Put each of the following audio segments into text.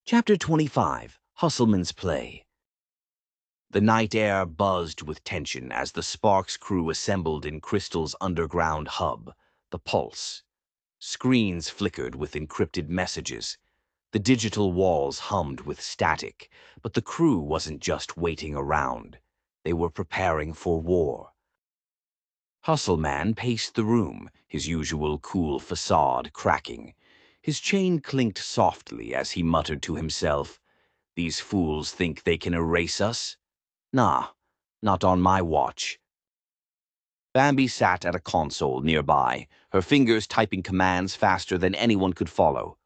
Chapter 25, Hustleman's Play. The night air buzzed with tension as the Sparks crew assembled in Crystal's underground hub, the Pulse. Screens flickered with encrypted messages. The digital walls hummed with static, but the crew wasn't just waiting around. They were preparing for war. Hustleman paced the room, his usual cool facade cracking. His chain clinked softly as he muttered to himself, "These fools think they can erase us? Nah, not on my watch." Bambi sat at a console nearby, her fingers typing commands faster than anyone could follow.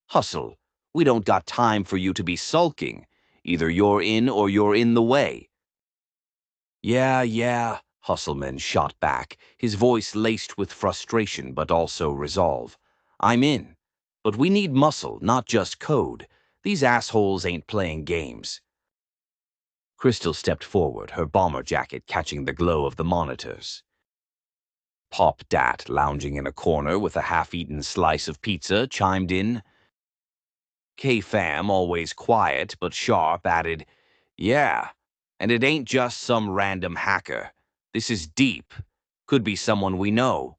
"Hustle, we don't got time for you to be sulking. Either you're in or you're in the way." Yeah, Hustleman shot back, his voice laced with frustration but also resolve. "I'm in. But we need muscle, not just code. These assholes ain't playing games." Crystal stepped forward, her bomber jacket catching the glow of the monitors. Pop Dat, lounging in a corner with a half-eaten slice of pizza, chimed in. K-Fam, always quiet but sharp, added, "Yeah, and it ain't just some random hacker. This is deep. Could be someone we know."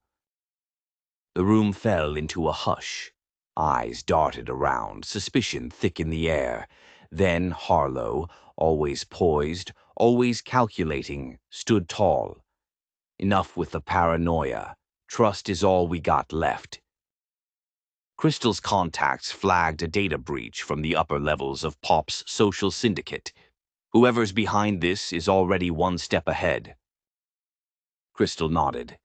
The room fell into a hush. Eyes darted around, suspicion thick in the air. Then Harlow, always poised, always calculating, stood tall. Enough with the paranoia. Trust is all we got left. Crystal's contacts flagged a data breach from the upper levels of Pop's social syndicate. Whoever's behind this is already one step ahead. Crystal nodded.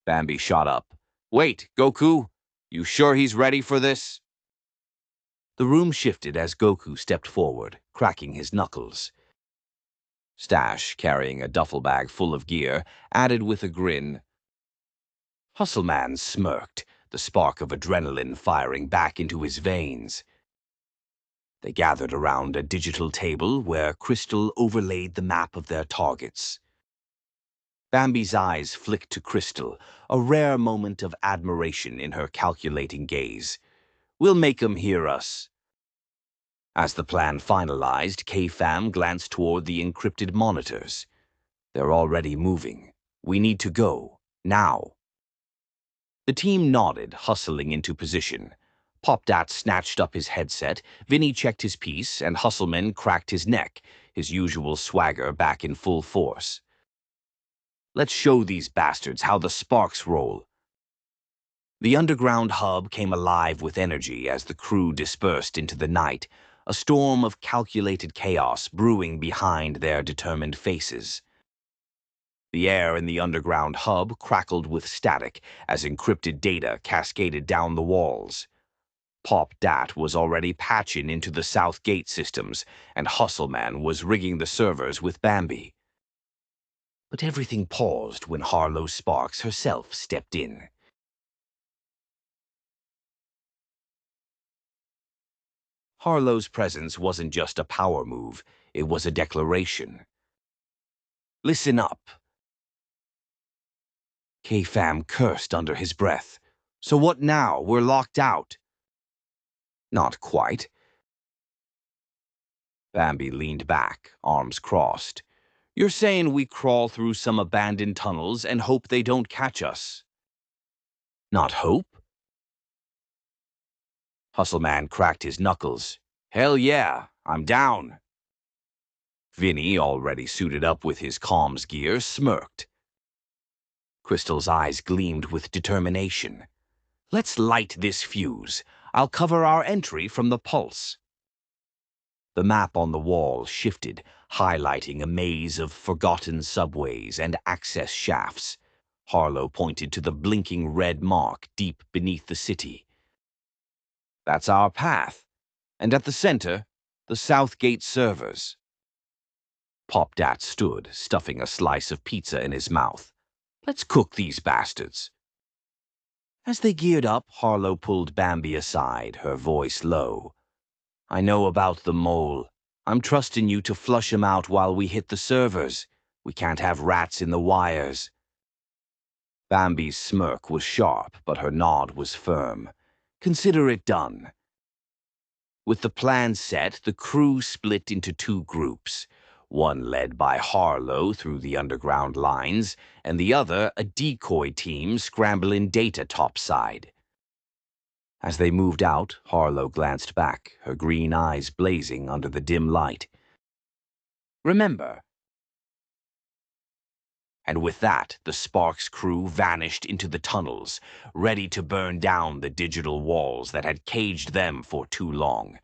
Bambi shot up. "Wait, Goku! You sure he's ready for this?" The room shifted as Goku stepped forward, cracking his knuckles. Stash, carrying a duffel bag full of gear, added with a grin. Hustleman smirked, the spark of adrenaline firing back into his veins. They gathered around a digital table where Crystal overlaid the map of their targets. Bambi's eyes flicked to Crystal, a rare moment of admiration in her calculating gaze. "We'll make 'em hear us." As the plan finalized, K-Fam glanced toward the encrypted monitors. "They're already moving. We need to go. Now." The team nodded, hustling into position. Popdat snatched up his headset, Vinny checked his piece, and Hustleman cracked his neck, his usual swagger back in full force. "Let's show these bastards how the sparks roll." The underground hub came alive with energy as the crew dispersed into the night, a storm of calculated chaos brewing behind their determined faces. The air in the underground hub crackled with static as encrypted data cascaded down the walls. Pop Dat was already patching into the South Gate systems, and Hustleman was rigging the servers with Bambi. But everything paused when Harlow Sparks herself stepped in. Harlow's presence wasn't just a power move, it was a declaration. "Listen up." K-Fam cursed under his breath. "So what now? We're locked out." "Not quite." Bambi leaned back, arms crossed. "You're saying we crawl through some abandoned tunnels and hope they don't catch us?" "Not hope?" Hustleman cracked his knuckles. "Hell yeah, I'm down." Vinny, already suited up with his comms gear, smirked. Crystal's eyes gleamed with determination. "Let's light this fuse. I'll cover our entry from the Pulse." The map on the wall shifted, highlighting a maze of forgotten subways and access shafts. Harlow pointed to the blinking red mark deep beneath the city. "That's our path. And at the center, the South Gate servers." Pop Dat stood, stuffing a slice of pizza in his mouth. "Let's cook these bastards." As they geared up, Harlow pulled Bambi aside, her voice low. "I know about the mole. I'm trusting you to flush him out while we hit the servers. We can't have rats in the wires." Bambi's smirk was sharp, but her nod was firm. "Consider it done." With the plan set, the crew split into two groups, one led by Harlow through the underground lines, and the other a decoy team scrambling data topside. As they moved out, Harlow glanced back, her green eyes blazing under the dim light. "Remember." And with that, the Sparks crew vanished into the tunnels, ready to burn down the digital walls that had caged them for too long.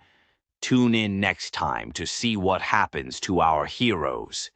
Tune in next time to see what happens to our heroes.